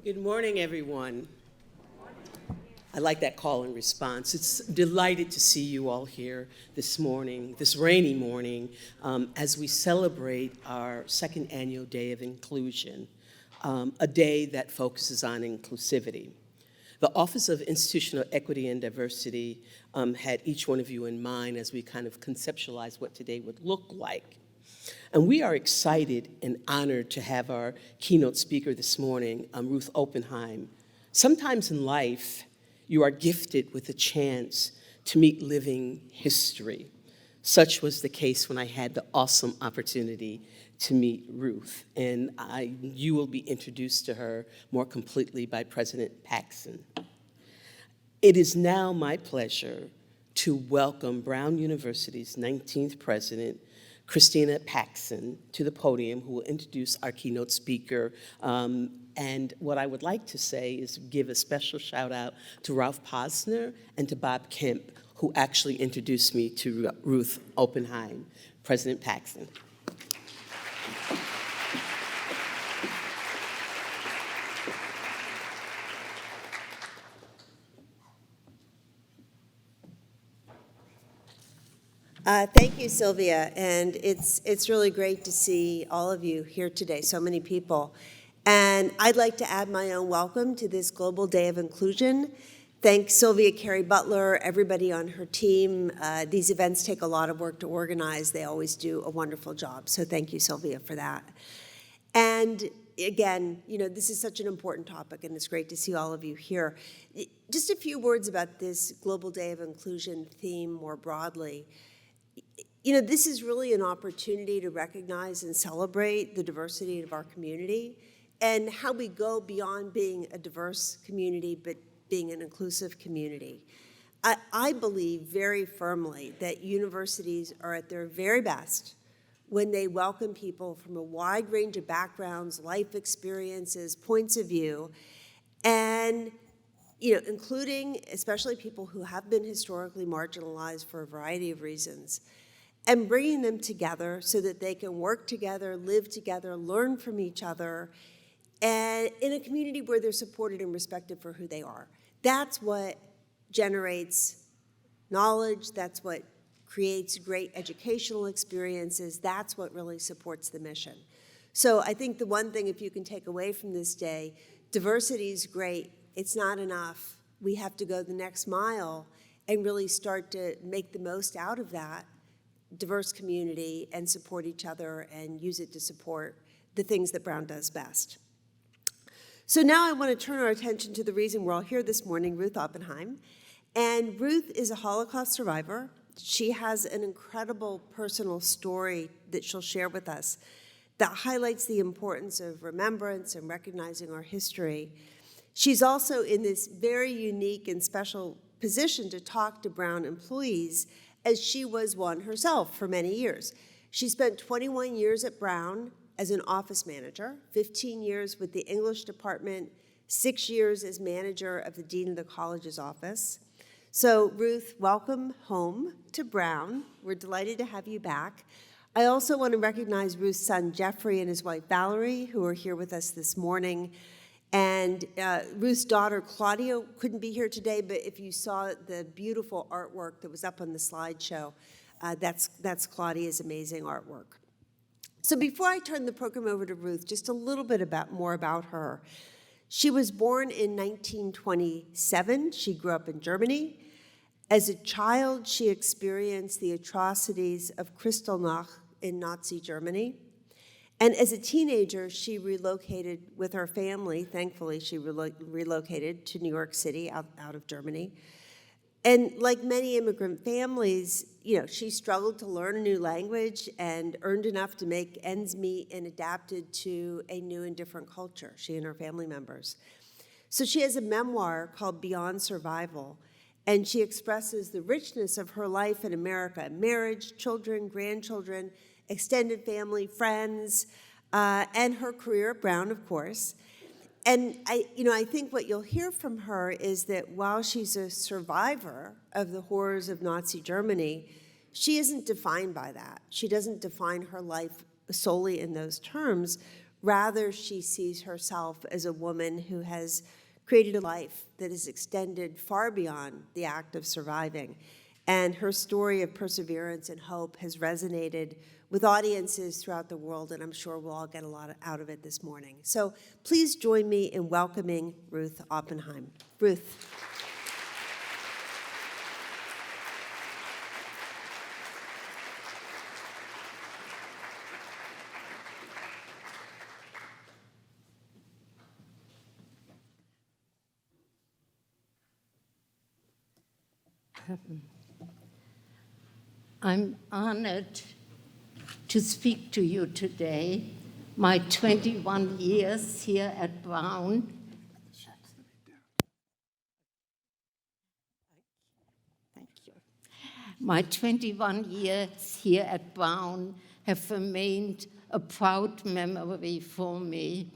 Good morning, everyone. I like that call and response. It's delighted to see you all here this morning, this rainy morning, as we celebrate our second annual Day of Inclusion, a day that focuses on inclusivity. The Office of Institutional Equity and Diversity had each one of you in mind as we kind of conceptualized what today would look like. And we are excited and honored to have our keynote speaker this morning, Ruth Oppenheim. Sometimes in life, you are gifted with a chance to meet living history. Such was the case when I had the awesome opportunity to meet Ruth. And you will be introduced to her more completely by President Paxson. It is now my pleasure to welcome Brown University's 19th president, Christina Paxson, to the podium, who will introduce our keynote speaker. And what I would like to say is give a special shout out to Ralph Posner and to Bob Kemp, who actually introduced me to Ruth Oppenheim. President Paxson. Thank you, Sylvia, and it's really great to see all of you here today, so many people. And I'd like to add my own welcome to this Global Day of Inclusion. Thank Sylvia Carey Butler, everybody on her team. These events take a lot of work to organize. They always do a wonderful job, so thank you, Sylvia, for that. And again, this is such an important topic, and it's great to see all of you here. Just a few words about this Global Day of Inclusion theme more broadly. This is really an opportunity to recognize and celebrate the diversity of our community and how we go beyond being a diverse community, but being an inclusive community. I believe very firmly that universities are at their very best when they welcome people from a wide range of backgrounds, life experiences, points of view, and including especially people who have been historically marginalized for a variety of reasons, and bringing them together so that they can work together, live together, learn from each other, and in a community where they're supported and respected for who they are. That's what generates knowledge, that's what creates great educational experiences, that's what really supports the mission. So I think the one thing, if you can take away from this day, diversity is great, it's not enough. We have to go the next mile and really start to make the most out of that diverse community and support each other and use it to support the things that Brown does best. So now I want to turn our attention to the reason we're all here this morning, Ruth Oppenheim. And Ruth is a Holocaust survivor. She has an incredible personal story that she'll share with us that highlights the importance of remembrance and recognizing our history. She's also in this very unique and special position to talk to Brown employees, as she was one herself for many years. She spent 21 years at Brown as an office manager, 15 years with the English department, 6 years as manager of the dean of the college's office. So Ruth, welcome home to Brown. We're delighted to have you back. I also want to recognize Ruth's son, Jeffrey, and his wife, Valerie, who are here with us this morning. And Ruth's daughter, Claudia, couldn't be here today, but if you saw the beautiful artwork that was up on the slideshow, that's Claudia's amazing artwork. So before I turn the program over to Ruth, just a little bit more about her. She was born in 1927. She grew up in Germany. As a child, she experienced the atrocities of Kristallnacht in Nazi Germany. And as a teenager, she relocated with her family. Thankfully, she relocated to New York City out of Germany. And like many immigrant families, she struggled to learn a new language and earned enough to make ends meet and adapted to a new and different culture, she and her family members. So she has a memoir called Beyond Survival, and she expresses the richness of her life in America, marriage, children, grandchildren, extended family, friends, and her career at Brown, of course. And I think what you'll hear from her is that while she's a survivor of the horrors of Nazi Germany, she isn't defined by that. She doesn't define her life solely in those terms. Rather, she sees herself as a woman who has created a life that is extended far beyond the act of surviving. And her story of perseverance and hope has resonated with audiences throughout the world, and I'm sure we'll all get a lot out of it this morning. So please join me in welcoming Ruth Oppenheim. Ruth. I'm honored to speak to you today. My 21 years here at Brown. Thank you. My 21 years here at Brown have remained a proud memory for me.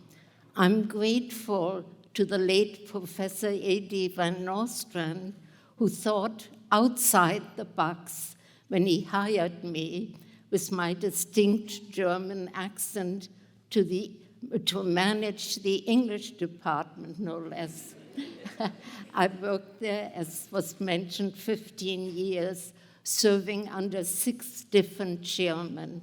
I'm grateful to the late Professor A.D. Van Nostrand, who thought outside the box when he hired me with my distinct German accent to manage the English department, no less. I worked there, as was mentioned, 15 years, serving under 6 different chairmen.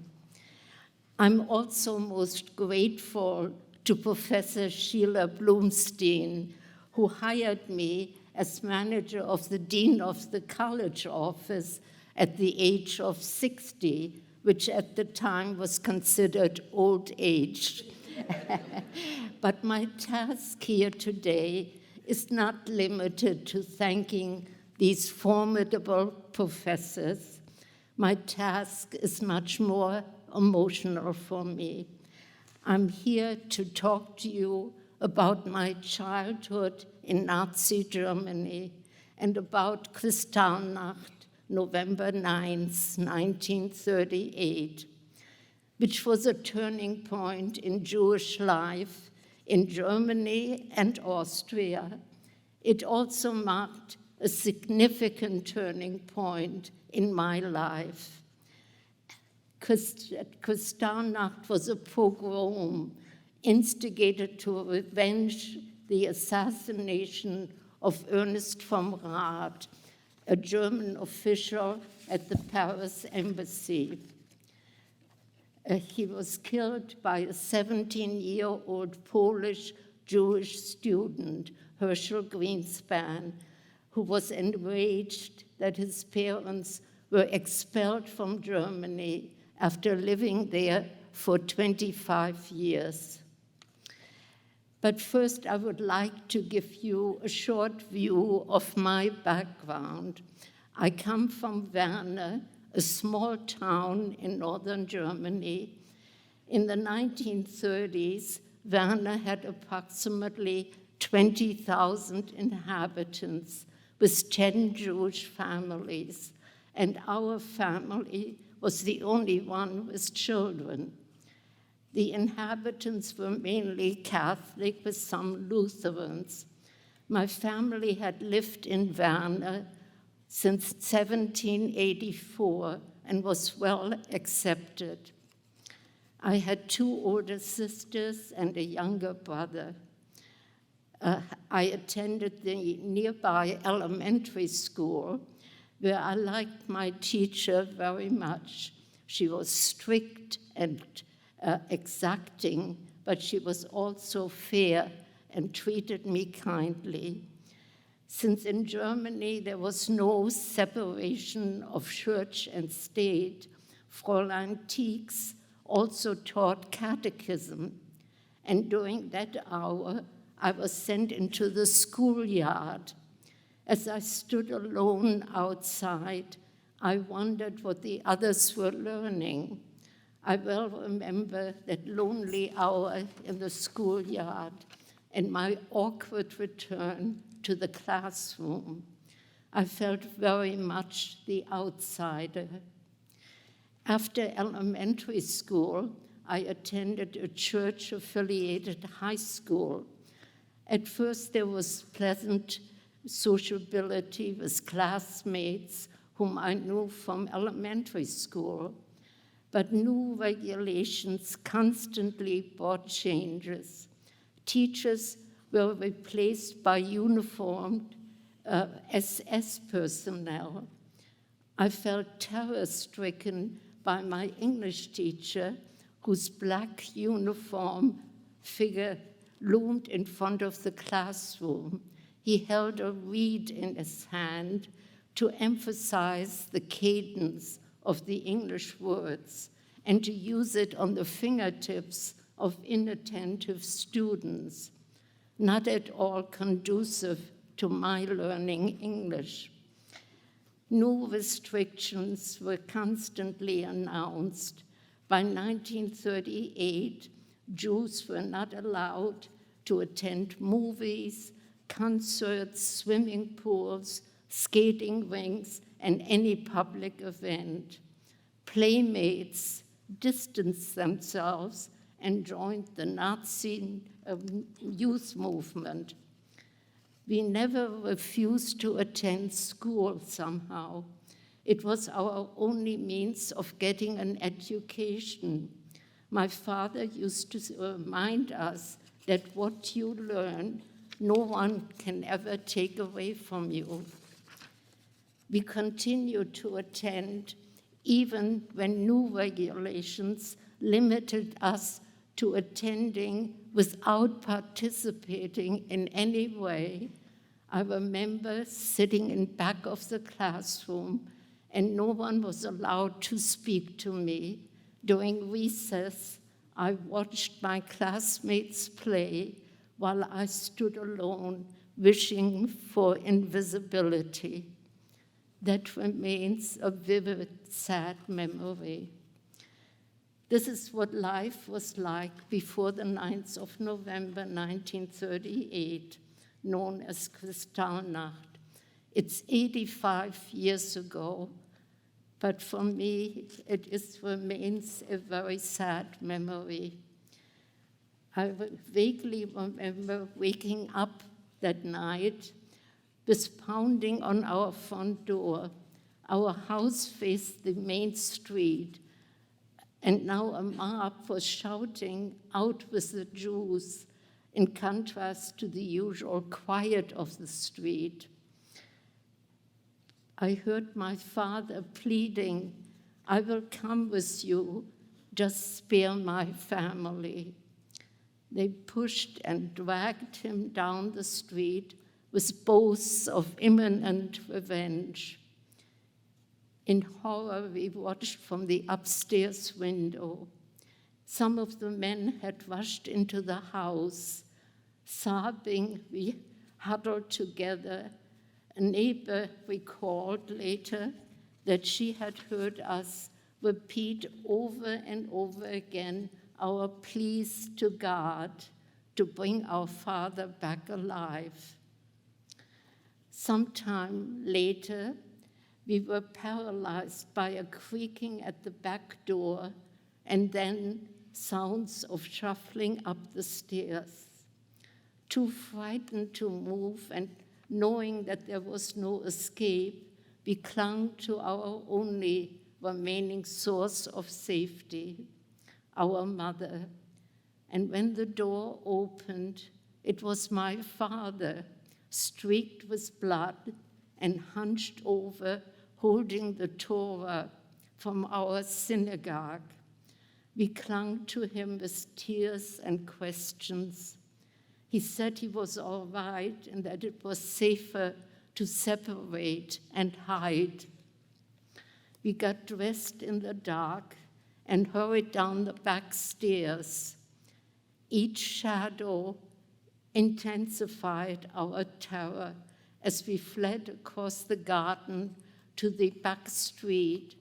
I'm also most grateful to Professor Sheila Blumstein, who hired me as manager of the Dean of the College Office at the age of 60, which at the time was considered old age. But my task here today is not limited to thanking these formidable professors. My task is much more emotional for me. I'm here to talk to you about my childhood in Nazi Germany and about Kristallnacht, November 9th, 1938, which was a turning point in Jewish life in Germany and Austria. It also marked a significant turning point in my life. Kristallnacht was a pogrom instigated to revenge the assassination of Ernest von Rath, a German official at the Paris embassy. He was killed by a 17-year-old Polish Jewish student, Herschel Greenspan, who was enraged that his parents were expelled from Germany after living there for 25 years. But first, I would like to give you a short view of my background. I come from Werne, a small town in northern Germany. In the 1930s, Werne had approximately 20,000 inhabitants with 10 Jewish families, and our family was the only one with children. The inhabitants were mainly Catholic with some Lutherans. My family had lived in Werne since 1784 and was well accepted. I had 2 older sisters and a younger brother. I attended the nearby elementary school, where I liked my teacher very much. She was strict and exacting, but she was also fair and treated me kindly. Since in Germany there was no separation of church and state, Fräulein Tieks also taught catechism. And during that hour, I was sent into the schoolyard. As I stood alone outside, I wondered what the others were learning. I well remember that lonely hour in the schoolyard and my awkward return to the classroom. I felt very much the outsider. After elementary school, I attended a church-affiliated high school. At first, there was pleasant sociability with classmates whom I knew from elementary school. but new regulations constantly brought changes. Teachers were replaced by uniformed SS personnel. I felt terror-stricken by my English teacher, whose black uniform figure loomed in front of the classroom. He held a reed in his hand to emphasize the cadence of the English words and to use it on the fingertips of inattentive students, not at all conducive to my learning English. New restrictions were constantly announced. By 1938, Jews were not allowed to attend movies, concerts, swimming pools, skating rinks, and any public event. Playmates distanced themselves and joined the Nazi youth movement. We never refused to attend school somehow. It was our only means of getting an education. My father used to remind us that what you learn, no one can ever take away from you. We continued to attend even when new regulations limited us to attending without participating in any way. I remember sitting in back of the classroom and no one was allowed to speak to me. During recess, I watched my classmates play while I stood alone, wishing for invisibility. That remains a vivid, sad memory. This is what life was like before the 9th of November, 1938, known as Kristallnacht. It's 85 years ago, but for me, it remains a very sad memory. I vaguely remember waking up that night with pounding on our front door. Our house faced the main street, and now a mob was shouting, "Out with the Jews," in contrast to the usual quiet of the street. I heard my father pleading, "I will come with you, just spare my family." They pushed and dragged him down the street with boasts of imminent revenge. In horror, we watched from the upstairs window. Some of the men had rushed into the house. Sobbing, we huddled together. A neighbor recalled later that she had heard us repeat over and over again our pleas to God to bring our father back alive. Sometime later, we were paralyzed by a creaking at the back door and then sounds of shuffling up the stairs. Too frightened to move and knowing that there was no escape, we clung to our only remaining source of safety, our mother. And when the door opened, it was my father, streaked with blood and hunched over, holding the Torah from our synagogue. We clung to him with tears and questions. He said he was all right and that it was safer to separate and hide. We got dressed in the dark and hurried down the back stairs. Each shadow intensified our terror as we fled across the garden to the back street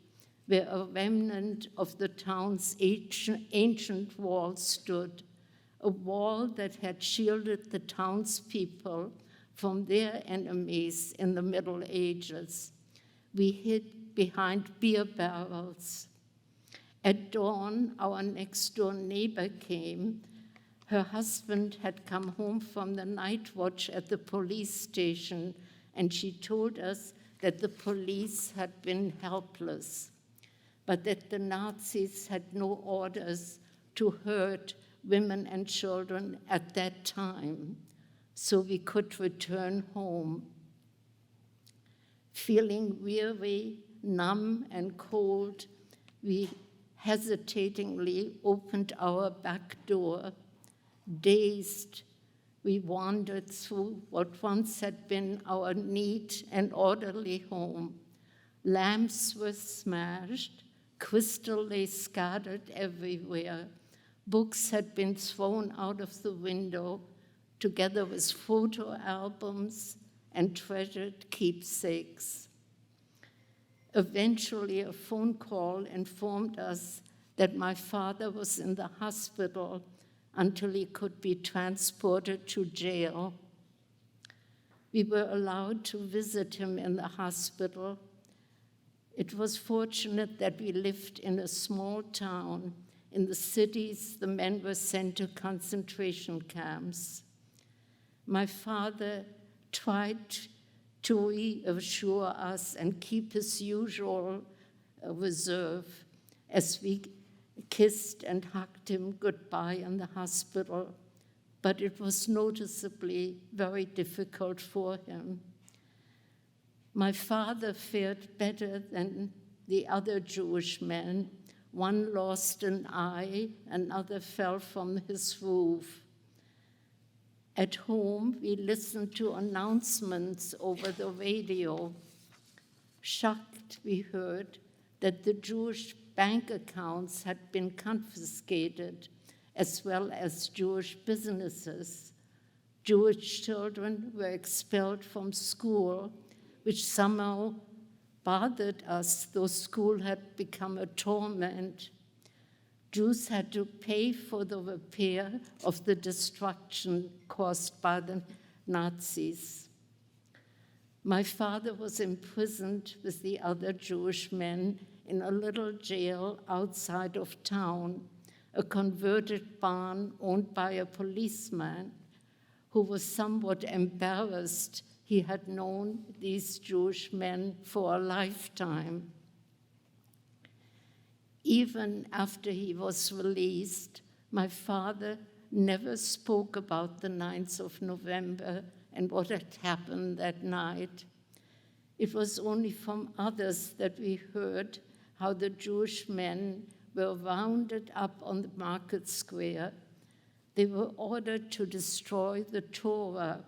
where a remnant of the town's ancient wall stood, a wall that had shielded the townspeople from their enemies in the Middle Ages. We hid behind beer barrels. At dawn, our next-door neighbor came. Her husband had come home from the night watch at the police station, and she told us that the police had been helpless. but that the Nazis had no orders to hurt women and children at that time, so we could return home. Feeling weary, numb, and cold, we hesitatingly opened our back door. Dazed, we wandered through what once had been our neat and orderly home. Lamps were smashed, crystal lay scattered everywhere. Books had been thrown out of the window, together with photo albums and treasured keepsakes. Eventually, a phone call informed us that my father was in the hospital until he could be transported to jail. We were allowed to visit him in the hospital. It was fortunate that we lived in a small town. In the cities, the men were sent to concentration camps. My father tried to reassure us and keep his usual reserve as we kissed and hugged him goodbye in the hospital, but it was noticeably very difficult for him. My father fared better than the other Jewish men. One lost an eye, another fell from his roof. At home, we listened to announcements over the radio. Shocked, we heard that the Jewish bank accounts had been confiscated, as well as Jewish businesses. Jewish children were expelled from school, which somehow bothered us, though school had become a torment. Jews had to pay for the repair of the destruction caused by the Nazis. My father was imprisoned with the other Jewish men in a little jail outside of town, a converted barn owned by a policeman who was somewhat embarrassed he had known these Jewish men for a lifetime. Even after he was released, my father never spoke about the 9th of November and what had happened that night. It was only from others that we heard how the Jewish men were rounded up on the market square. They were ordered to destroy the Torah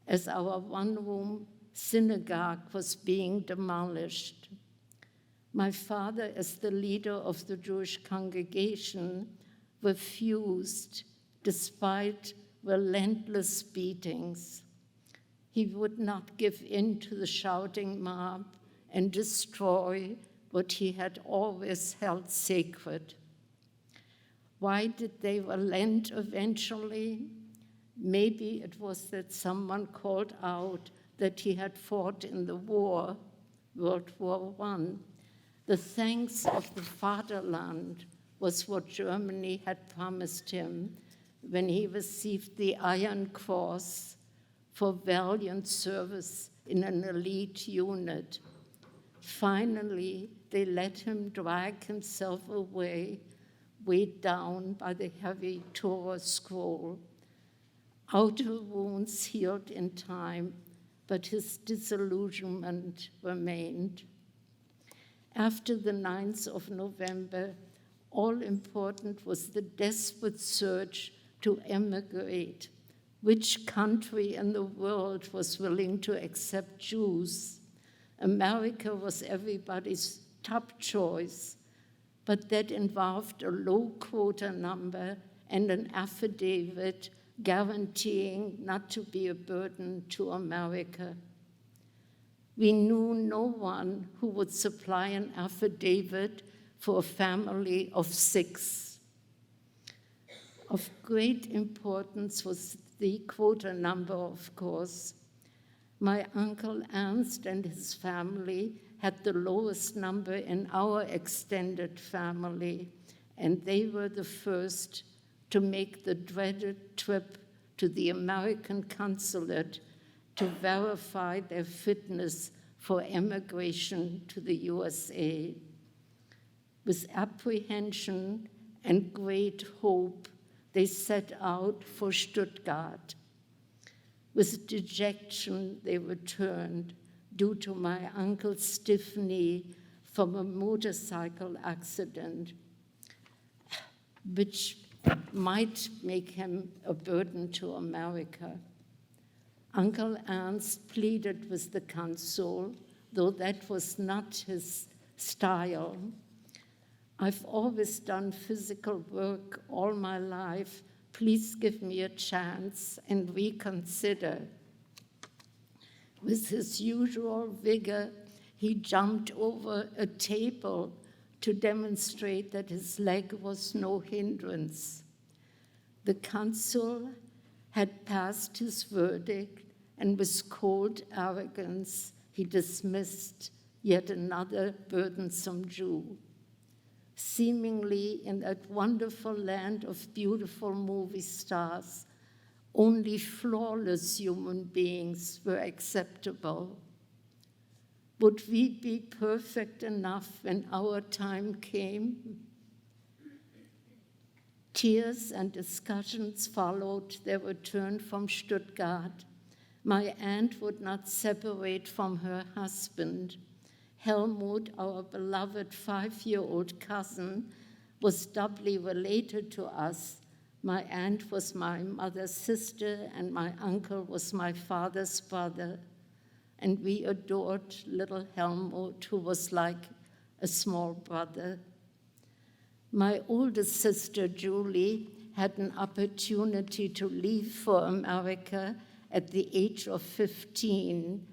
as our one-room synagogue was being demolished. My father, as the leader of the Jewish congregation, refused despite relentless beatings. He would not give in to the shouting mob and destroy what he had always held sacred. Why did they relent eventually? Maybe it was that someone called out that he had fought in the war, World War I. The thanks of the fatherland was what Germany had promised him when he received the Iron Cross for valiant service in an elite unit. Finally, they let him drag himself away, weighed down by the heavy Torah scroll. Outer wounds healed in time, but his disillusionment remained. After the 9th of November, all important was the desperate search to emigrate. Which country in the world was willing to accept Jews? America was everybody's top choice, but that involved a low quota number and an affidavit guaranteeing not to be a burden to America. We knew no one who would supply an affidavit for a family of 6. Of great importance was the quota number, of course. My uncle Ernst and his family had the lowest number in our extended family, and they were the first to make the dreaded trip to the American consulate to verify their fitness for emigration to the USA. With apprehension and great hope, they set out for Stuttgart. With dejection, they returned due to my uncle's stiff knee from a motorcycle accident, which might make him a burden to America. Uncle Ernst pleaded with the consul, though that was not his style. I've always done physical work all my life. Please give me a chance and reconsider. With his usual vigor, he jumped over a table to demonstrate that his leg was no hindrance. The consul had passed his verdict, and with cold arrogance, he dismissed yet another burdensome Jew. Seemingly in that wonderful land of beautiful movie stars, only flawless human beings were acceptable. Would we be perfect enough when our time came? Tears and discussions followed their return from Stuttgart. My aunt would not separate from her husband. Helmut, our beloved 5-year-old cousin, was doubly related to us. My aunt was my mother's sister, and my uncle was my father's brother. And we adored little Helmut, who was like a small brother. My oldest sister, Julie, had an opportunity to leave for America at the age of 15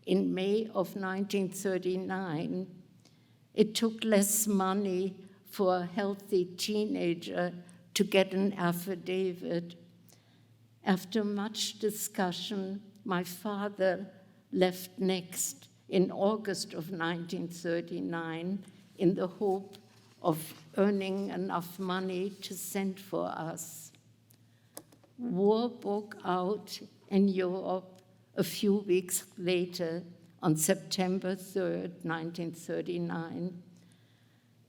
in May of 1939. It took less money for a healthy teenager to get an affidavit. After much discussion, my father left next in August of 1939 in the hope of earning enough money to send for us. War broke out in Europe a few weeks later, on September 3rd, 1939.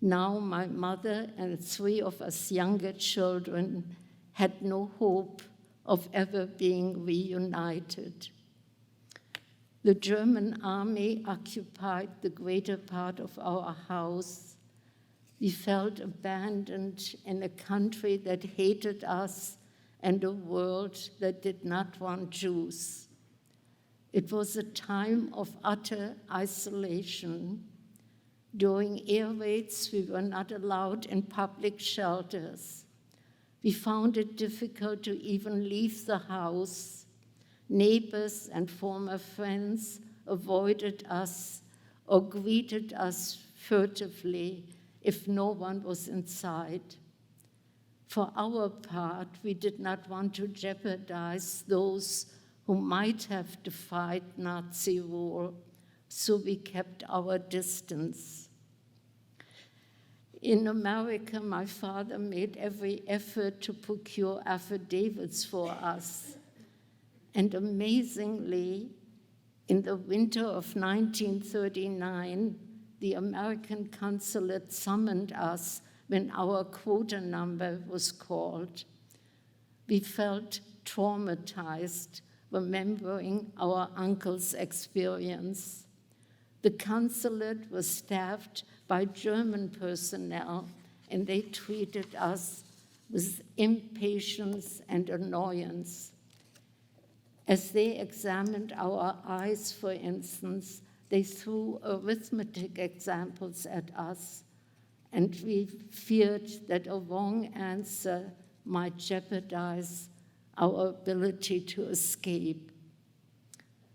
Now my mother and 3 of us younger children had no hope of ever being reunited. The German army occupied the greater part of our house. We felt abandoned in a country that hated us and a world that did not want Jews. It was a time of utter isolation. During air raids, we were not allowed in public shelters. We found it difficult to even leave the house. Neighbors and former friends avoided us or greeted us furtively if no one was inside. For our part, we did not want to jeopardize those who might have defied Nazi rule, so we kept our distance. In America, my father made every effort to procure affidavits for us. And amazingly, in the winter of 1939, the American consulate summoned us when our quota number was called. We felt traumatized, remembering our uncle's experience. The consulate was staffed by German personnel, and they treated us with impatience and annoyance. As they examined our eyes, for instance, they threw arithmetic examples at us, and we feared that a wrong answer might jeopardize our ability to escape.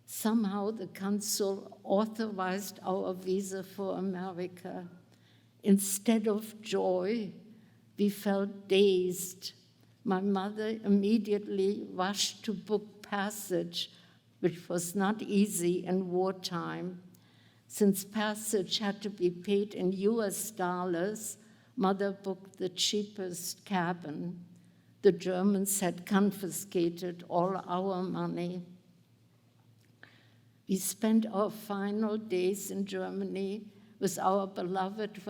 Somehow the consul authorized our visa for America. Instead of joy, we felt dazed. My mother immediately rushed to book passage, which was not easy in wartime. Since passage had to be paid in US dollars, Mother booked the cheapest cabin. The Germans had confiscated all our money. We spent our final days in Germany with our beloved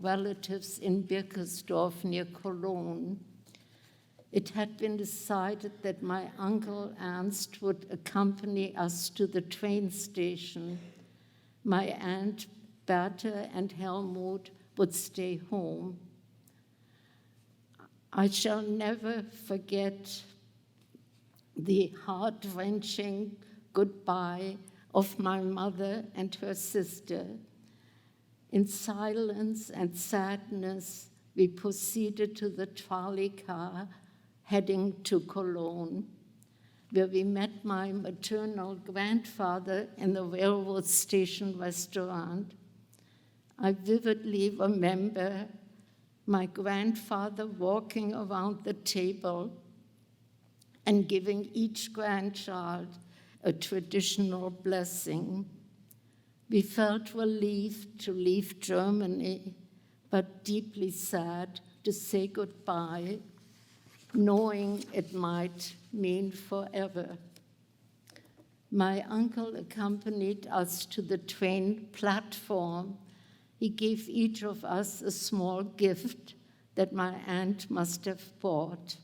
relatives in Birkersdorf near Cologne. It had been decided that my uncle Ernst would accompany us to the train station. My aunt Bertha and Helmut would stay home. I shall never forget the heart-wrenching goodbye of my mother and her sister. In silence and sadness, we proceeded to the trolley car heading to Cologne, where we met my maternal grandfather in the railroad station restaurant. I vividly remember my grandfather walking around the table and giving each grandchild a traditional blessing. We felt relieved to leave Germany, but deeply sad to say goodbye, knowing it might mean forever. My uncle accompanied us to the train platform. He gave each of us a small gift that my aunt must have bought.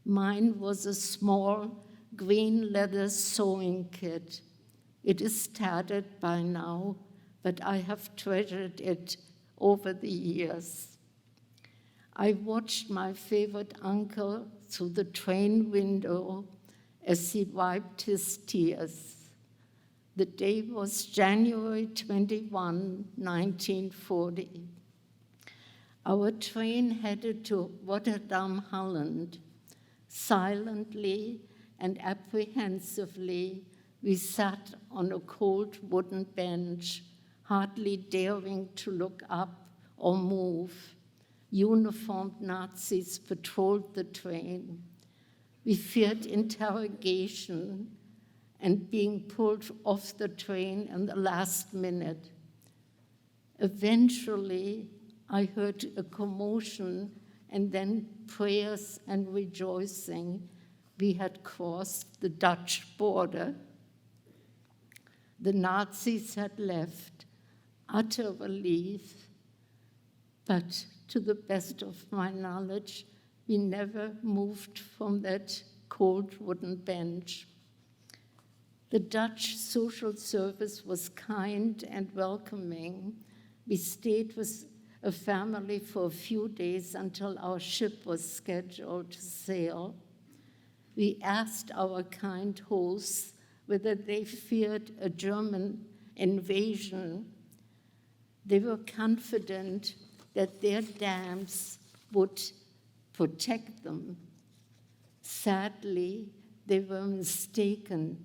Mine was a small green leather sewing kit. It is tattered by now, but I have treasured it over the years. I watched my favorite uncle through the train window as he wiped his tears. The day was January 21, 1940. Our train headed to Rotterdam, Holland. Silently and apprehensively, we sat on a cold wooden bench, hardly daring to look up or move. Uniformed Nazis patrolled the train. We feared interrogation and being pulled off the train in the last minute. Eventually, I heard a commotion and then prayers and rejoicing. We had crossed the Dutch border. The Nazis had left, utter relief, but to the best of my knowledge, we never moved from that cold wooden bench. The Dutch social service was kind and welcoming. We stayed with a family for a few days until our ship was scheduled to sail. We asked our kind hosts whether they feared a German invasion. They were confident that their dams would protect them. Sadly, they were mistaken.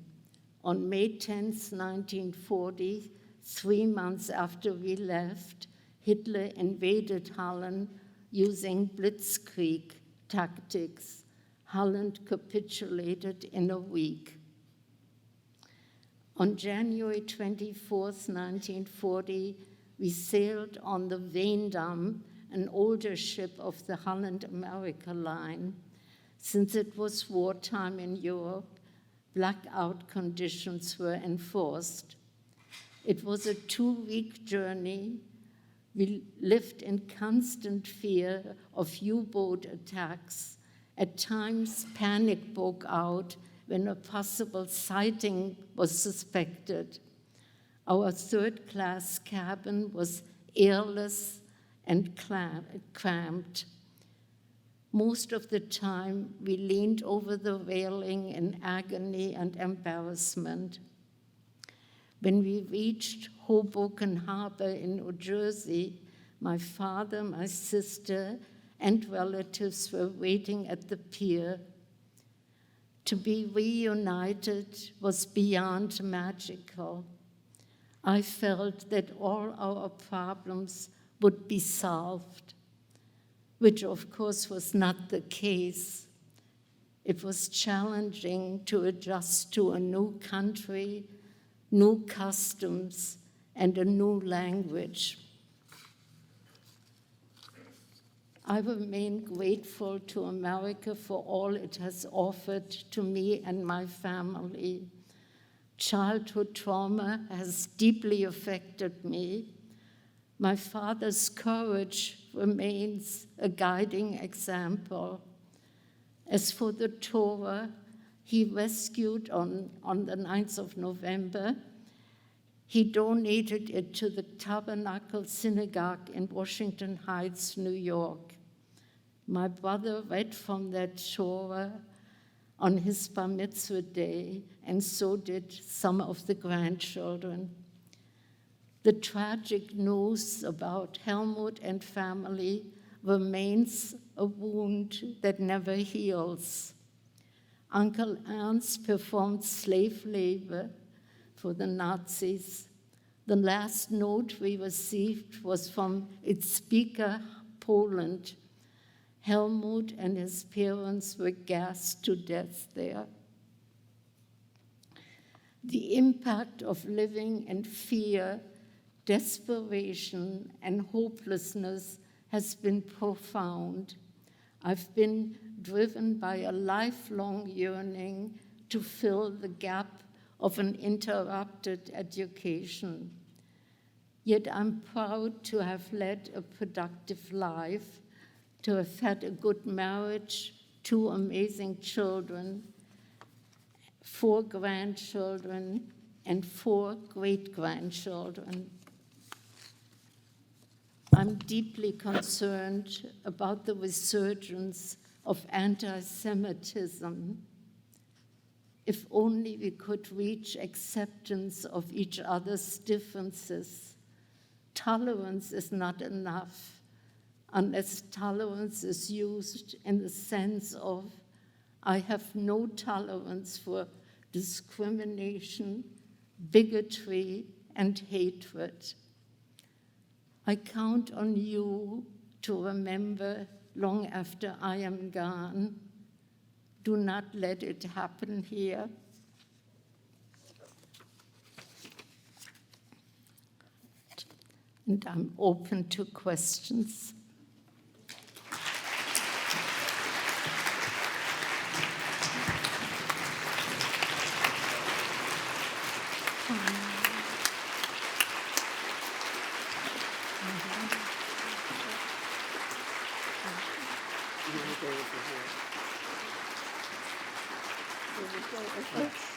On May 10, 1940, 3 months after we left, Hitler invaded Holland using blitzkrieg tactics. Holland capitulated in a week. On January 24, 1940, we sailed on the Veendam, an older ship of the Holland-America line. Since it was wartime in Europe, blackout conditions were enforced. It was a 2-week journey. We lived in constant fear of U-boat attacks. At times, panic broke out when a possible sighting was suspected. Our third-class cabin was airless and cramped. Most of the time, we leaned over the railing in agony and embarrassment. When we reached Hoboken Harbor in New Jersey, my father, my sister, and relatives were waiting at the pier. To be reunited was beyond magical. I felt that all our problems would be solved, which of course was not the case. It was challenging to adjust to a new country, new customs, and a new language. I remain grateful to America for all it has offered to me and my family. Childhood trauma has deeply affected me. My father's courage remains a guiding example. As for the Torah he rescued on the 9th of November, he donated it to the Tabernacle Synagogue in Washington Heights, New York. My brother read from that Torah on his bar mitzvah day, and so did some of the grandchildren. The tragic news about Helmut and family remains a wound that never heals. Uncle Ernst performed slave labor for the Nazis. The last note we received was from its speaker, Poland. Helmut and his parents were gassed to death there. The impact of living in fear, desperation, and hopelessness has been profound. I've been driven by a lifelong yearning to fill the gap of an interrupted education. Yet I'm proud to have led a productive life, to have had a good marriage, 2 amazing children, 4 grandchildren, and 4 great-grandchildren. I'm deeply concerned about the resurgence of anti-Semitism. If only we could reach acceptance of each other's differences. Tolerance is not enough unless tolerance is used in the sense of, I have no tolerance for discrimination, bigotry, and hatred. I count on you to remember long after I am gone. Do not let it happen here. And I'm open to questions.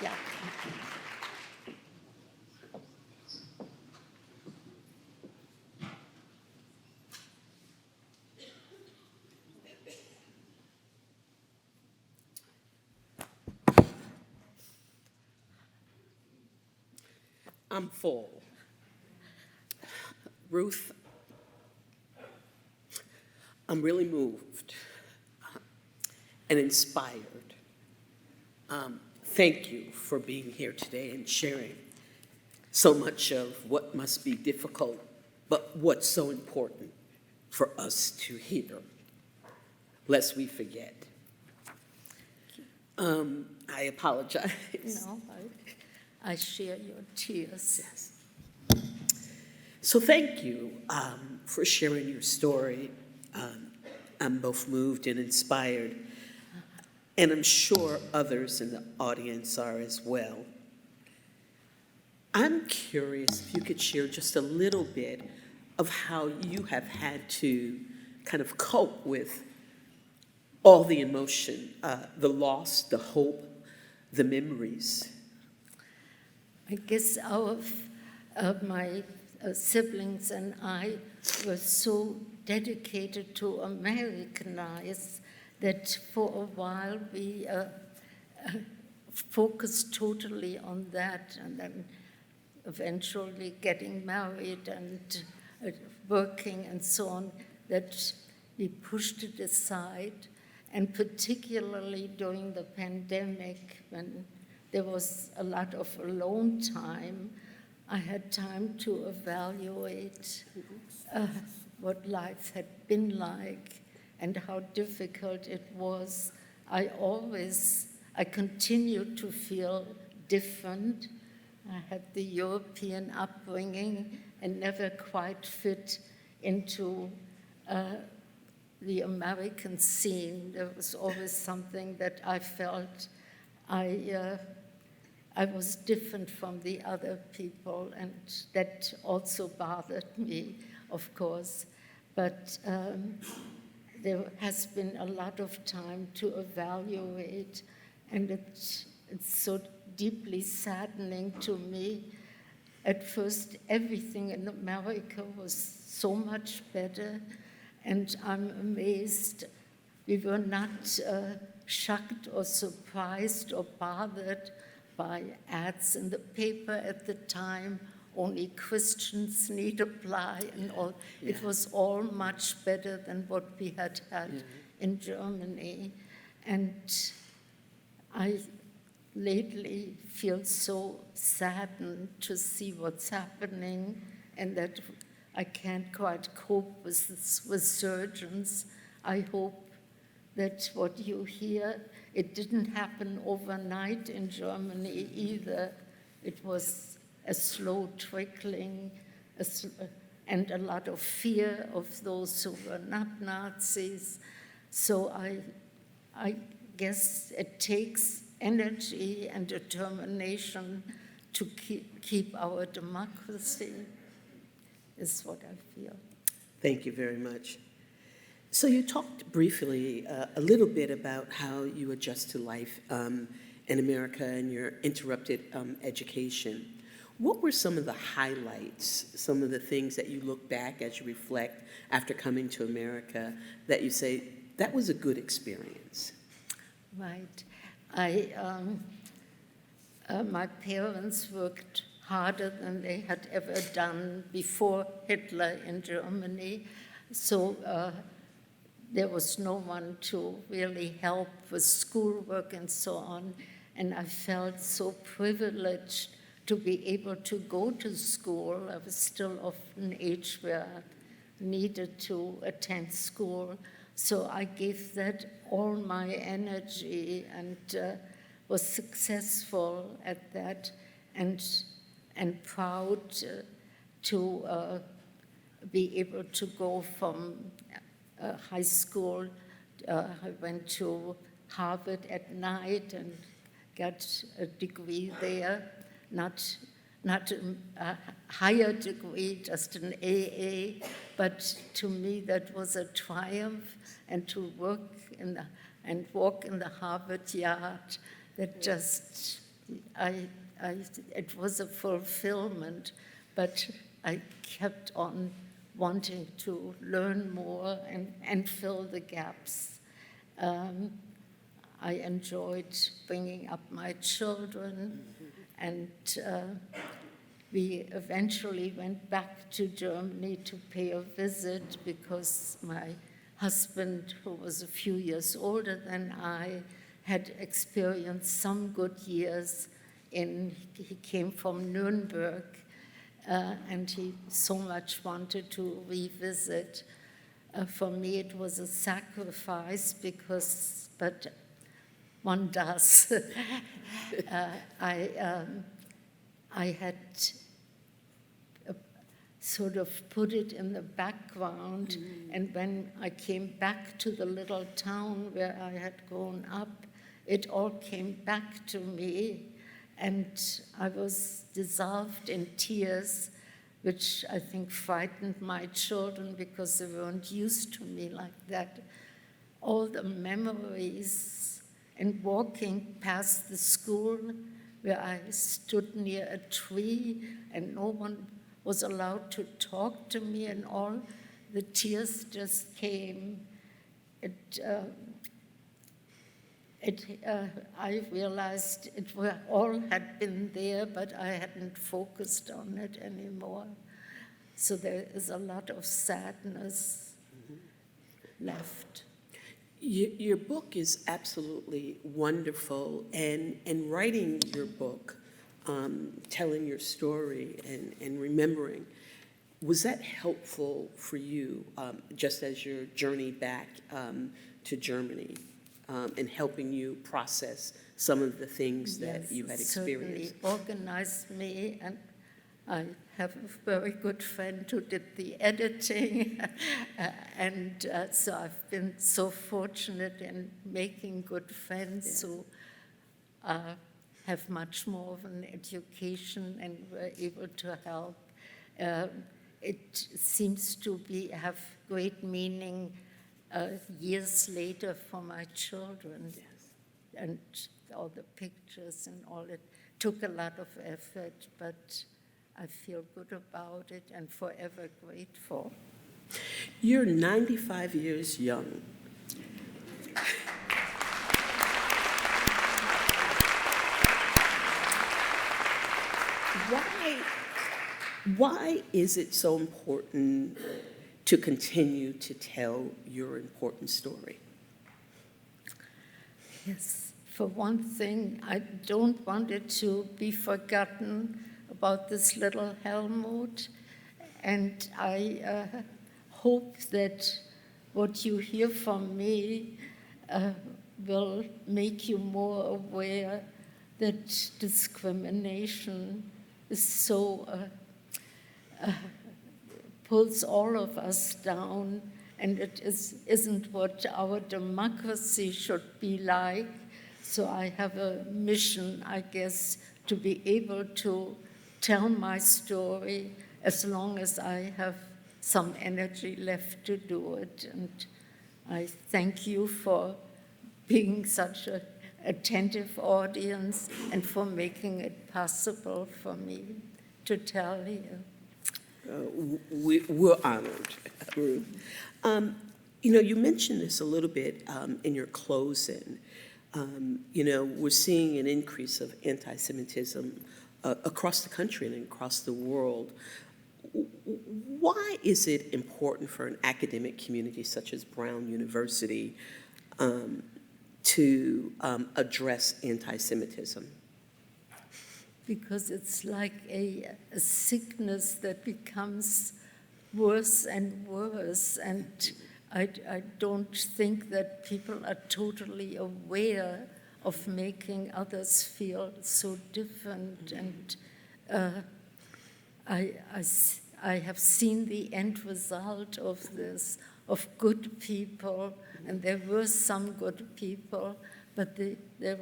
Yeah. I'm full. Ruth, I'm really moved and inspired. Thank you for being here today and sharing so much of what must be difficult, but what's so important for us to hear, lest we forget. I apologize. No, I share your tears. Yes. So thank you for sharing your story. I'm both moved and inspired, and I'm sure others in the audience are as well. I'm curious if you could share just a little bit of how you have had to kind of cope with all the emotion, the loss, the hope, the memories. I guess my siblings and I were so dedicated to Americanize that for a while we focused totally on that, and then eventually getting married and working and so on, that we pushed it aside. And particularly during the pandemic, when there was a lot of alone time, I had time to evaluate what life had been like and how difficult it was. I continued to feel different. I had the European upbringing and never quite fit into the American scene. There was always something that I felt I was different from the other people, and that also bothered me. of course, but there has been a lot of time to evaluate, and it's so deeply saddening to me. At first, everything in America was so much better, and I'm amazed we were not shocked or surprised or bothered by ads in the paper at the time. Only Christians need apply and all. Yeah. It was all much better than what we had in Germany. And I lately feel so saddened to see what's happening and that I can't quite cope with this resurgence. I hope that what you hear, it didn't happen overnight in Germany either. It was a slow trickling, and a lot of fear of those who were not Nazis. So I guess it takes energy and determination to keep our democracy, is what I feel. Thank you very much. So you talked briefly a little bit about how you adjust to life in America and your interrupted education. What were some of the highlights, some of the things that you look back as you reflect after coming to America that you say, that was a good experience? Right. My parents worked harder than they had ever done before Hitler in Germany. So there was no one to really help with schoolwork and so on. And I felt so privileged to be able to go to school. I was still of an age where I needed to attend school. So I gave that all my energy and was successful at that and proud to be able to go from high school. I went to Harvard at night and got a degree there, not a higher degree, just an AA, but to me that was a triumph, and to work and walk in the Harvard yard, that just, it was a fulfillment, but I kept on wanting to learn more and fill the gaps. I enjoyed bringing up my children, and we eventually went back to Germany to pay a visit because my husband, who was a few years older than I, had experienced some good years he came from Nuremberg, and he so much wanted to revisit. For me, it was a sacrifice but one does. I had sort of put it in the background, and when I came back to the little town where I had grown up, it all came back to me, and I was dissolved in tears, which I think frightened my children because they weren't used to me like that. All the memories, and walking past the school where I stood near a tree and no one was allowed to talk to me, and all the tears just came. I realized all had been there, but I hadn't focused on it anymore. So there is a lot of sadness left. Your book is absolutely wonderful, and writing your book, telling your story and remembering, was that helpful for you just as your journey back to Germany and helping you process some of the things that you had experienced? Certainly organized me, and I have a very good friend who did the editing, and so I've been so fortunate in making good friends who have much more of an education and were able to help. it seems to have great meaning years later for my children. Yes. And all the pictures and all, it took a lot of effort, but I feel good about it and forever grateful. You're 95 years young. Why is it so important to continue to tell your important story? Yes, for one thing, I don't want it to be forgotten about this little Helmut, and I hope that what you hear from me will make you more aware that discrimination is so pulls all of us down, and it isn't what our democracy should be like. So I have a mission, I guess, to be able to tell my story as long as I have some energy left to do it. And I thank you for being such an attentive audience and for making it possible for me to tell you. We're honored, Ruth. You mentioned this a little bit in your closing. We're seeing an increase of anti-Semitism across the country and across the world. Why is it important for an academic community such as Brown University to address anti-Semitism? Because it's like a sickness that becomes worse and worse, and I don't think that people are totally aware of making others feel so different. And I have seen the end result of this, of good people, and there were some good people, but there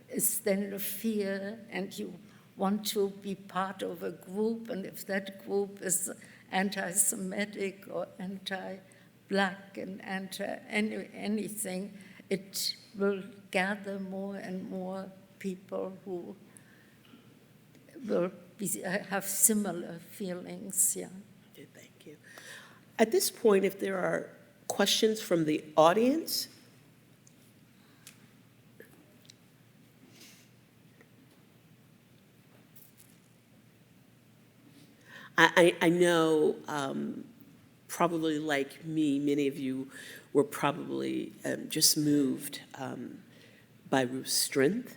is then a fear, and you want to be part of a group, and if that group is anti-Semitic or anti-Black and anything, it will gather more and more people who will have similar feelings, yeah. Thank you. At this point, if there are questions from the audience, I know probably like me, many of you were probably just moved by Ruth's strength,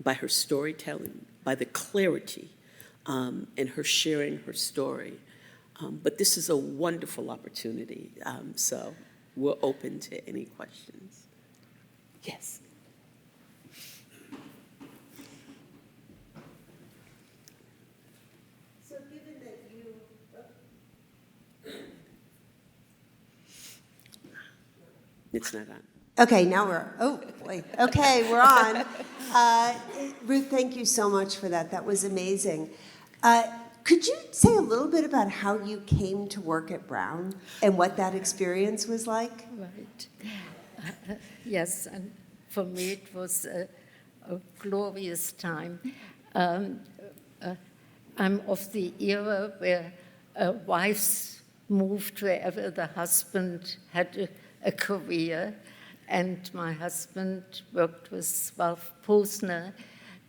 by her storytelling, by the clarity and her sharing her story. But this is a wonderful opportunity, so we're open to any questions. Yes. So given that It's not on. Okay, now we're on. Ruth, thank you so much for that. That was amazing. Could you say a little bit about how you came to work at Brown and what that experience was like? Right. Yes, and for me it was a glorious time. I'm of the era where wives moved wherever the husband had a career, and my husband worked with Ralph Posner,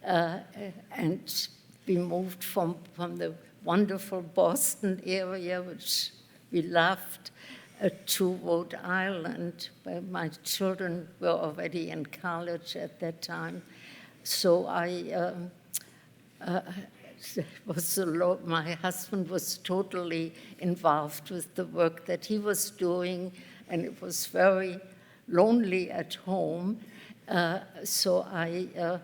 and we moved from the wonderful Boston area, which we loved, to Rhode Island, where my children were already in college at that time. So my husband was totally involved with the work that he was doing, and it was very lonely at home. So I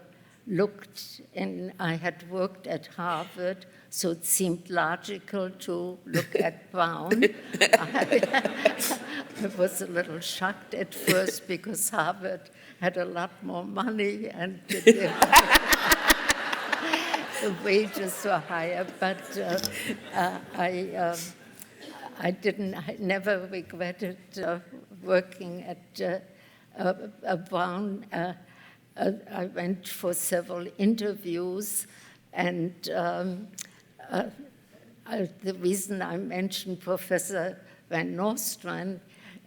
looked, and I had worked at Harvard, so it seemed logical to look at Brown. I was a little shocked at first because Harvard had a lot more money and the wages were higher, but I I never regretted working at Brown. I went for several interviews, and the reason I mentioned Professor Van Nostrand,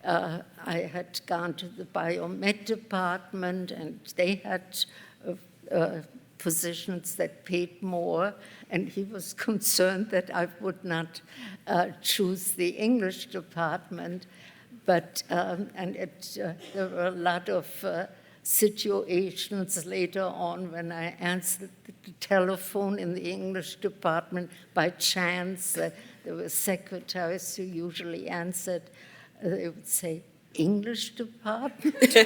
I had gone to the biomed department, and they had positions that paid more, and he was concerned that I would not choose the English department. But there were a lot of situations later on when I answered the telephone in the English department by chance. There were secretaries who usually answered. They would say, "English department?"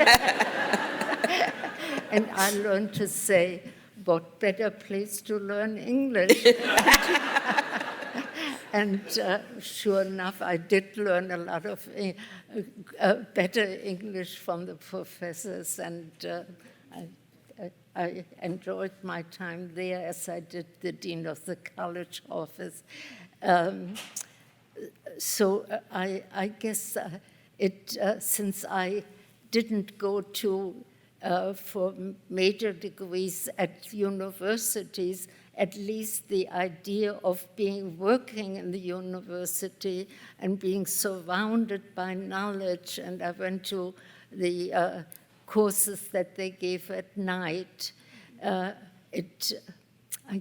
And I learned to say, "What better place to learn English?" And sure enough, I did learn a lot of better English from the professors, and I enjoyed my time there as I did the dean of the college office. So I guess since I didn't go for major degrees at universities, at least the idea of working in the university and being surrounded by knowledge, and I went to the courses that they gave at night, I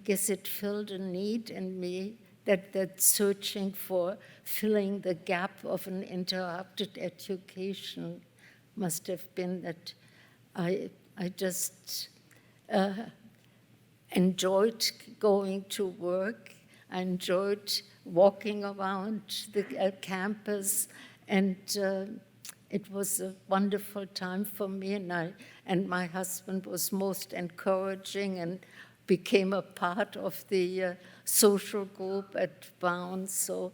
guess it filled a need in me, that searching for filling the gap of an interrupted education must have been that I just enjoyed going to work. I enjoyed walking around the campus, and it was a wonderful time for me, and my husband was most encouraging and became a part of the social group at Brown. So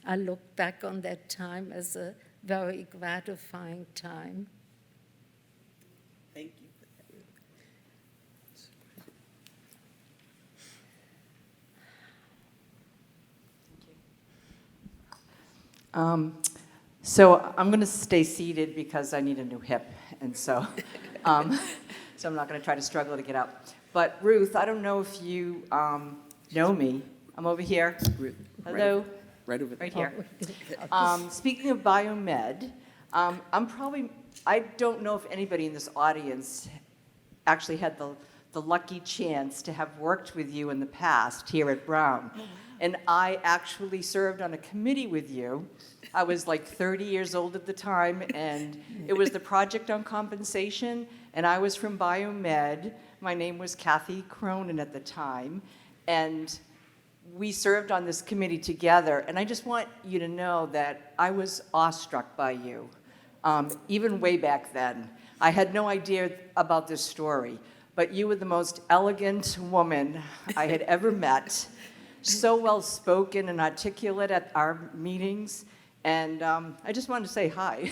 I look back on that time as a very gratifying time. Thank you. So I'm going to stay seated because I need a new hip, and so so I'm not going to try to struggle to get up. But Ruth, I don't know if you know me. I'm over here. Ruth, Hello. Right over there. Right here. Speaking of biomed, I don't know if anybody in this audience actually had the lucky chance to have worked with you in the past here at Brown. And I actually served on a committee with you. I was like 30 years old at the time, and it was the Project on Compensation, and I was from Biomed. My name was Kathy Cronin at the time, and we served on this committee together, and I just want you to know that I was awestruck by you, even way back then. I had no idea about this story, but you were the most elegant woman I had ever met, so well-spoken and articulate at our meetings, and I just wanted to say hi.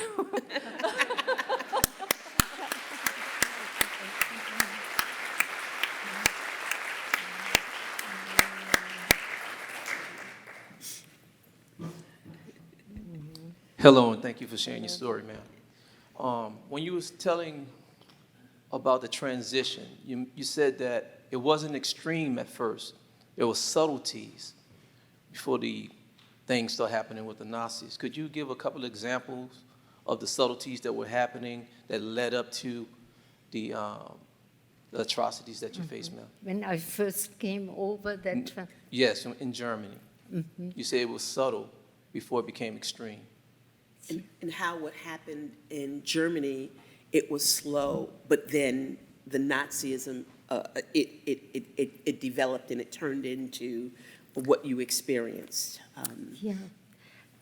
Hello, and thank you for sharing your story, ma'am. When you was telling about the transition, you said that it wasn't extreme at first. There were subtleties before the things started happening with the Nazis. Could you give a couple of examples of the subtleties that were happening that led up to the atrocities that you faced, ma'am? When I first came over, Yes, in Germany. Mm-hmm. You said it was subtle before it became extreme. And how what happened in Germany, it was slow, but then the Nazism, it developed and it turned into what you experienced.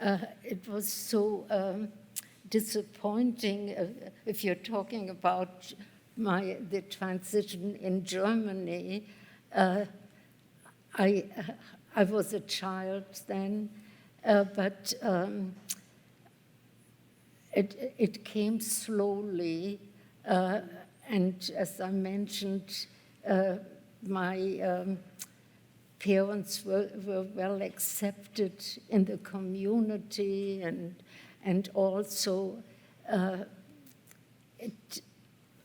It was so disappointing. If you're talking about the transition in Germany, I was a child then, but it came slowly, and as I mentioned, my parents were well accepted in the community, and also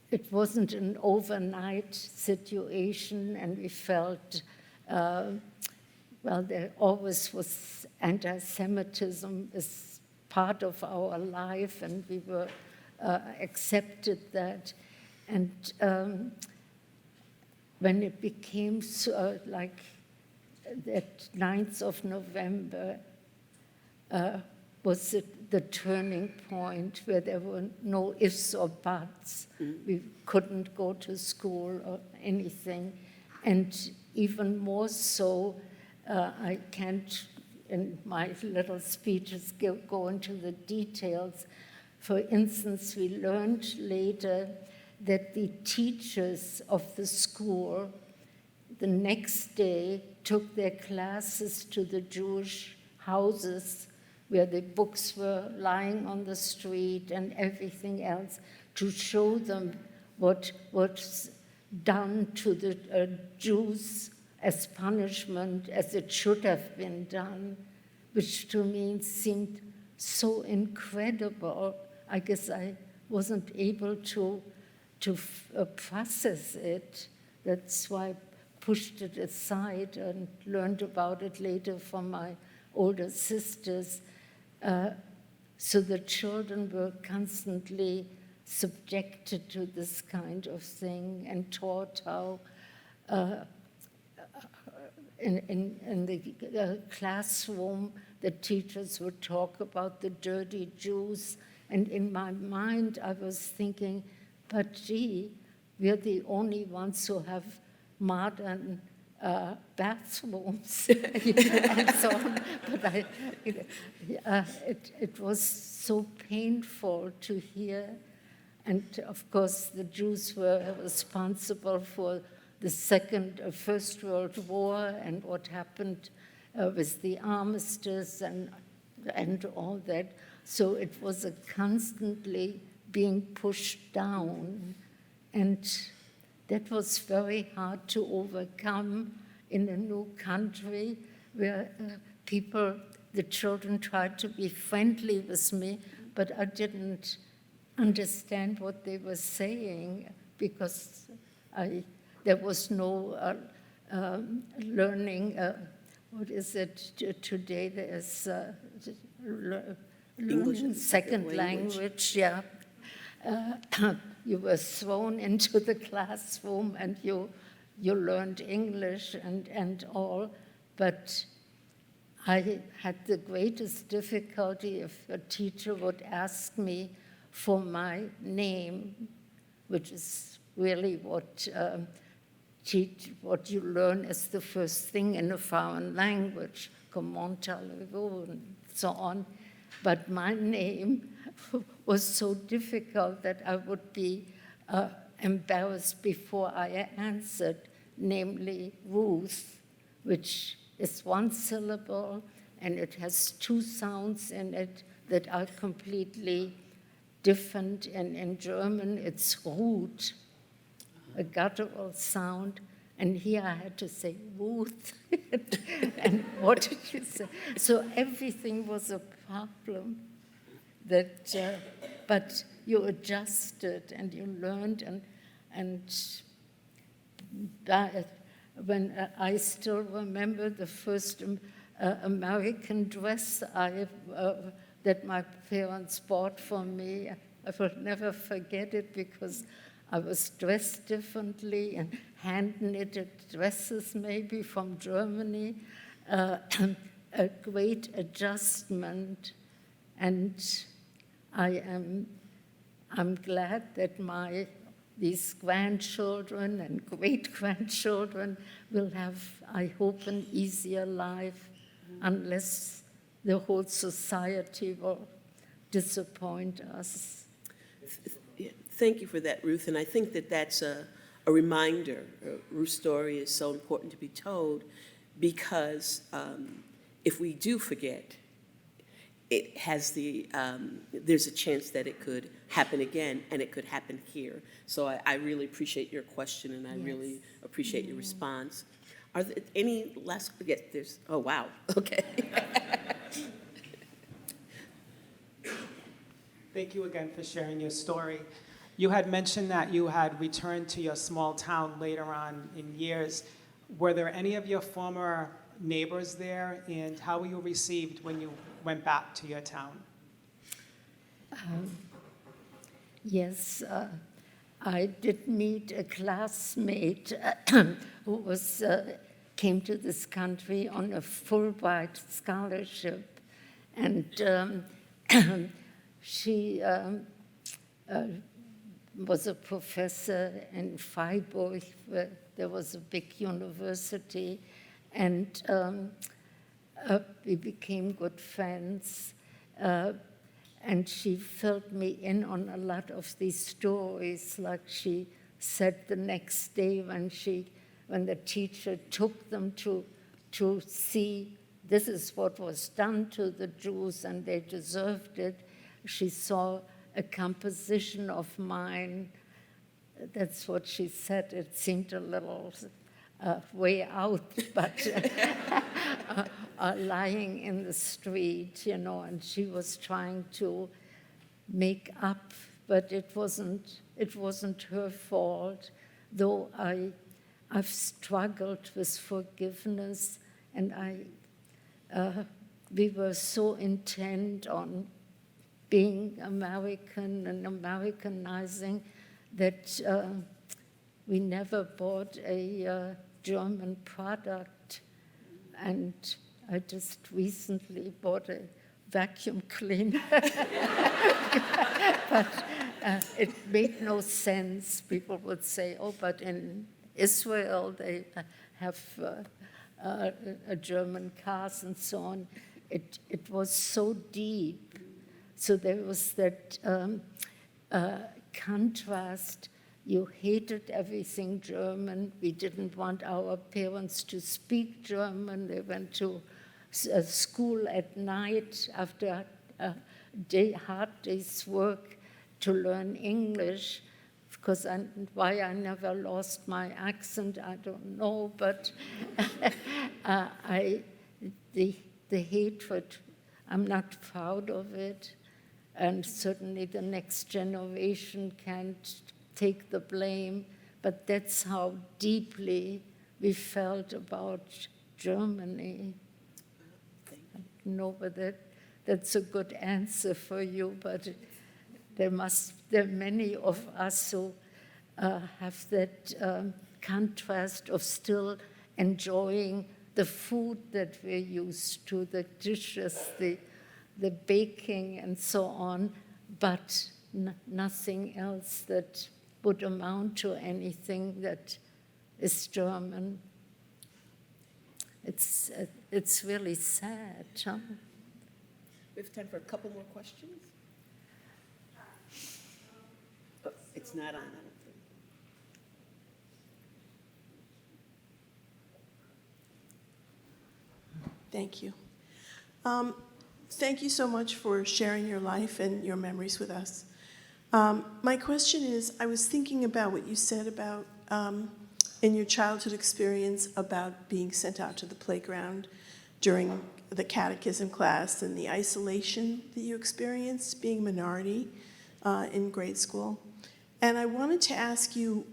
it wasn't an overnight situation, and we felt, well, there always was anti-Semitism is part of our life, and we were accepted that. And when it became like that 9th of November was the turning point where there were no ifs or buts. We couldn't go to school or anything. And even more so, I can't, in my little speeches, go into the details. For instance, we learned later that the teachers of the school the next day took their classes to the Jewish houses where the books were lying on the street and everything else, to show them what was done to the Jews as punishment, as it should have been done, which to me seemed so incredible. I guess I wasn't able to process it. That's why I pushed it aside and learned about it later from my older sisters. So the children were constantly subjected to this kind of thing and taught how in the classroom the teachers would talk about the dirty Jews. And in my mind I was thinking, but gee, we're the only ones who have modern bathrooms and so on. But it was so painful to hear. And of course, the Jews were responsible for the First World War and what happened with the armistice and all that. So it was a constantly being pushed down. And that was very hard to overcome in a new country where the children tried to be friendly with me, but I didn't understand what they were saying because there was no learning. What is it today? There's learning second language, yeah. You were thrown into the classroom and you learned English and all, but I had the greatest difficulty if a teacher would ask me for my name, which is really what you learn as the first thing in a foreign language, comment allez-vous, and so on. But my name was so difficult that I would be embarrassed before I answered, namely Ruth, which is one syllable, and it has two sounds in it that are completely different. In German, it's Ruth, a guttural sound, and here I had to say Ruth. And what did you say? So everything was a problem. But you adjusted and you learned, and when I still remember the first American dress that my parents bought for me. I will never forget it because I was dressed differently and hand-knitted dresses maybe from Germany, a great adjustment. And I'm glad that these grandchildren and great-grandchildren will have, I hope, an easier life, unless the whole society will disappoint us. Thank you for that, Ruth. And I think that that's a reminder. Ruth's story is so important to be told because if we do forget, it has there's a chance that it could happen again, and it could happen here. So I really appreciate your question, and I really appreciate your response. Are there any last, yes, there's, oh, wow, okay. Thank you again for sharing your story. You had mentioned that you had returned to your small town later on in years. Were there any of your former neighbors there, and how were you received when you went back to your town? Yes, I did meet a classmate who was came to this country on a Fulbright scholarship, and she was a professor in Freiburg, where there was a big university, and we became good friends. And she filled me in on a lot of these stories, like she said the next day when the teacher took them to see this is what was done to the Jews and they deserved it. She saw a composition of mine. That's what she said. It seemed a little way out, but lying in the street, you know, and she was trying to make up, but it wasn't her fault, though I've struggled with forgiveness, and we were so intent on being American and Americanizing that we never bought a German product. And I just recently bought a vacuum cleaner. But it made no sense. People would say, oh, but in Israel they have German cars and so on. It was so deep. So there was that contrast. You hated everything German. We didn't want our parents to speak German. They went to school at night after a hard day's work to learn English. Because why I never lost my accent, I don't know. But the hatred, I'm not proud of it. And certainly the next generation can't take the blame, but that's how deeply we felt about Germany. No, but that's a good answer for you, but there are many of us who have that contrast of still enjoying the food that we're used to, the dishes, the baking and so on, but nothing else that would amount to anything that is German. It's really sad, huh? We have time for a couple more questions. Oh, it's not on, I don't think. Thank you. Thank you so much for sharing your life and your memories with us. My question is, I was thinking about what you said about, in your childhood experience, about being sent out to the playground during the catechism class and the isolation that you experienced being a minority in grade school. And I wanted to ask you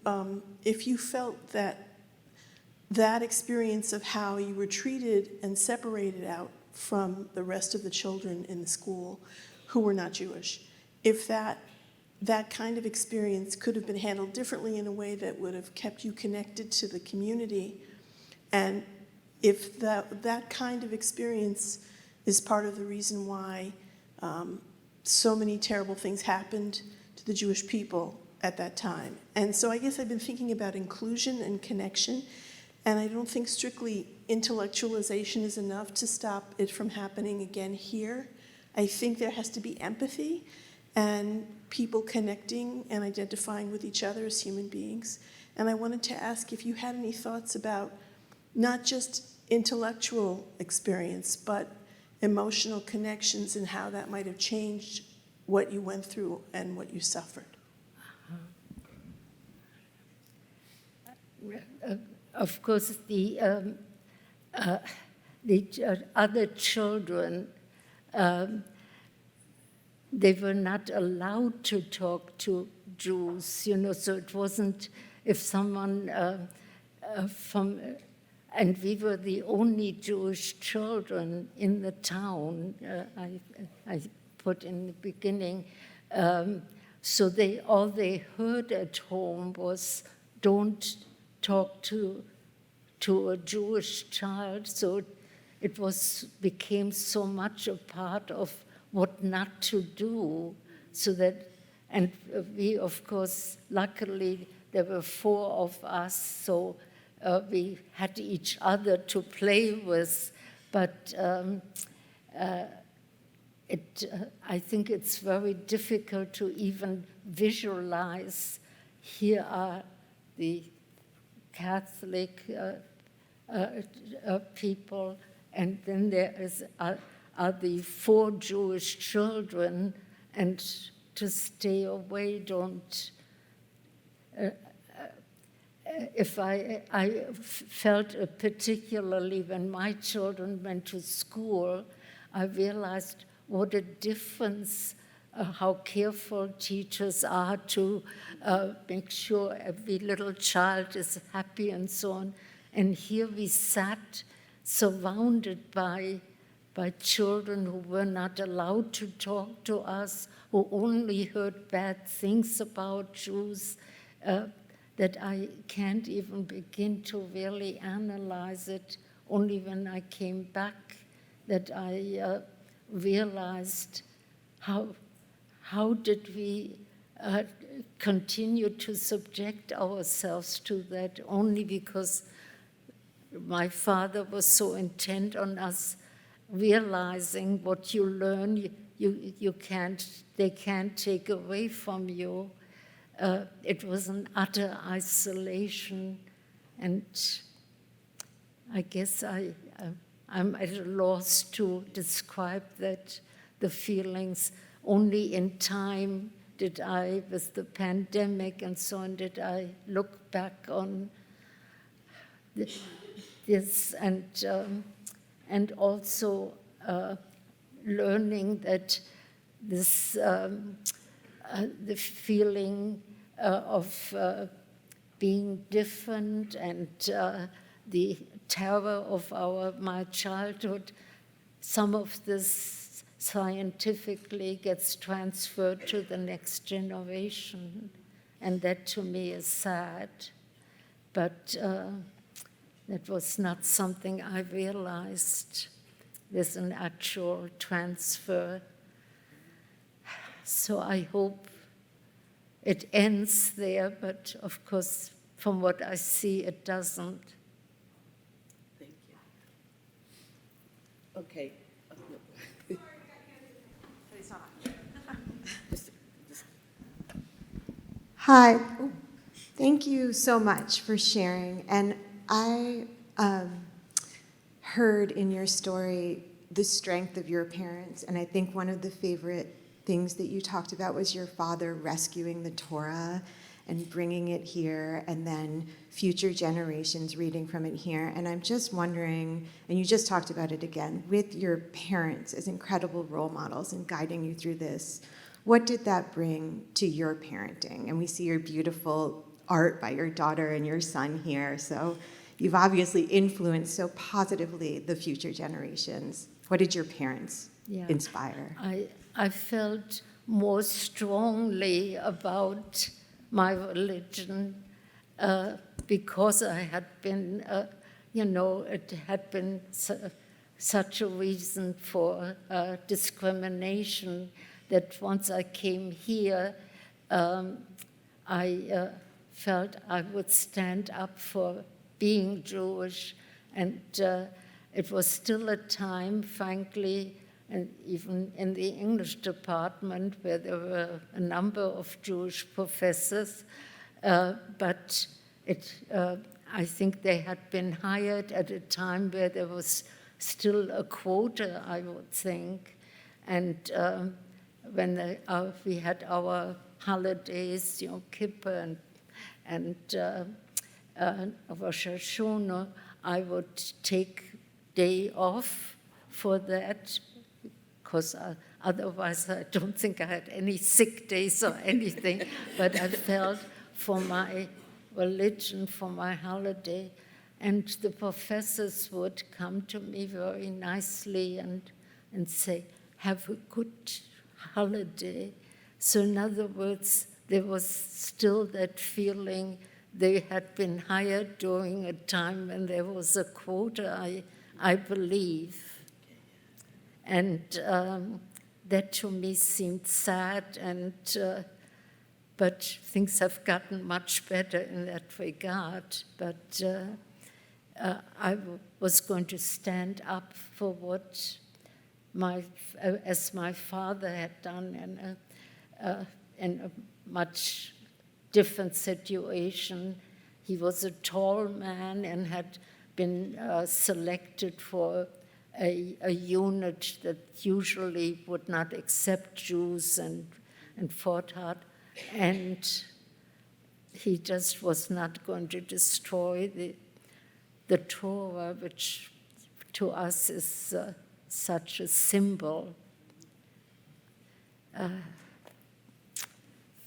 if you felt that experience of how you were treated and separated out from the rest of the children in the school who were not Jewish, if that kind of experience could have been handled differently in a way that would have kept you connected to the community, and if that kind of experience is part of the reason why so many terrible things happened to the Jewish people at that time. And so I guess I've been thinking about inclusion and connection, and I don't think strictly intellectualization is enough to stop it from happening again here. I think there has to be empathy and people connecting and identifying with each other as human beings. And I wanted to ask if you had any thoughts about not just intellectual experience, but emotional connections and how that might have changed what you went through and what you suffered. of course, the other children, they were not allowed to talk to Jews, so it wasn't if someone and we were the only Jewish children in the town, I put in the beginning. So all they heard at home was, don't talk to a Jewish child. So it became so much a part of what not to do, and we, of course, luckily, there were 4 of us, so we had each other to play with, but I think it's very difficult to even visualize. Here are the Catholic people, and then there are the 4 Jewish children, and to stay away, don't. If I felt particularly when my children went to school, I realized what a difference, how careful teachers are to make sure every little child is happy and so on. And here we sat surrounded by children who were not allowed to talk to us, who only heard bad things about Jews, that I can't even begin to really analyze it. Only when I came back that I realized how did we continue to subject ourselves to that, only because my father was so intent on us realizing what you learn, they can't take away from you. It was an utter isolation, and I guess I'm at a loss to describe that, the feelings. Only in time did I, with the pandemic and so on, did I look back on this, and also learning that this the feeling of being different and the terror of my childhood, some of this scientifically gets transferred to the next generation, and that to me is sad. But that was not something I realized. There's an actual transfer. So I hope it ends there, but of course, from what I see, it doesn't. Thank you. Okay. Hi. Thank you so much for sharing. And I heard in your story the strength of your parents, and I think one of the favorite things that you talked about was your father rescuing the Torah and bringing it here, and then future generations reading from it here. And I'm just wondering, and you just talked about it again, with your parents as incredible role models and guiding you through this, what did that bring to your parenting? And we see your beautiful art by your daughter and your son here, so you've obviously influenced so positively the future generations. What did your parents inspire? I felt more strongly about my religion because I had been, it had been such a reason for discrimination that once I came here, I felt I would stand up for being Jewish, and it was still a time, frankly, and even in the English department where there were a number of Jewish professors, but I think they had been hired at a time where there was still a quota, I would think, and when we had our holidays, Kippur, and Rosh Hashanah, I would take day off for that, because otherwise I don't think I had any sick days or anything, but I felt for my religion, for my holiday, and the professors would come to me very nicely and say, have a good holiday. So in other words, there was still that feeling they had been hired during a time when there was a quota, I believe. And that to me seemed sad, but things have gotten much better in that regard. But I was going to stand up for what as my father had done in a much different situation. He was a tall man and had been selected for a unit that usually would not accept Jews and fought hard. And he just was not going to destroy the Torah, which to us is such a symbol.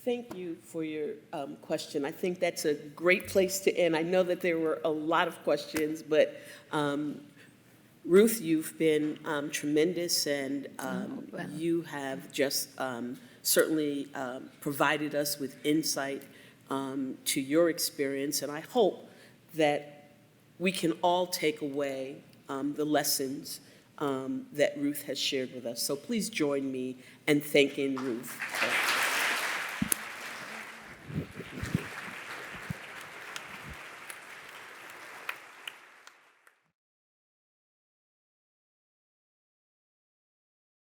Thank you for your question. I think that's a great place to end. I know that there were a lot of questions, but Ruth, you've been tremendous, and you have just certainly provided us with insight to your experience, and I hope that we can all take away the lessons that Ruth has shared with us. So please join me in thanking Ruth.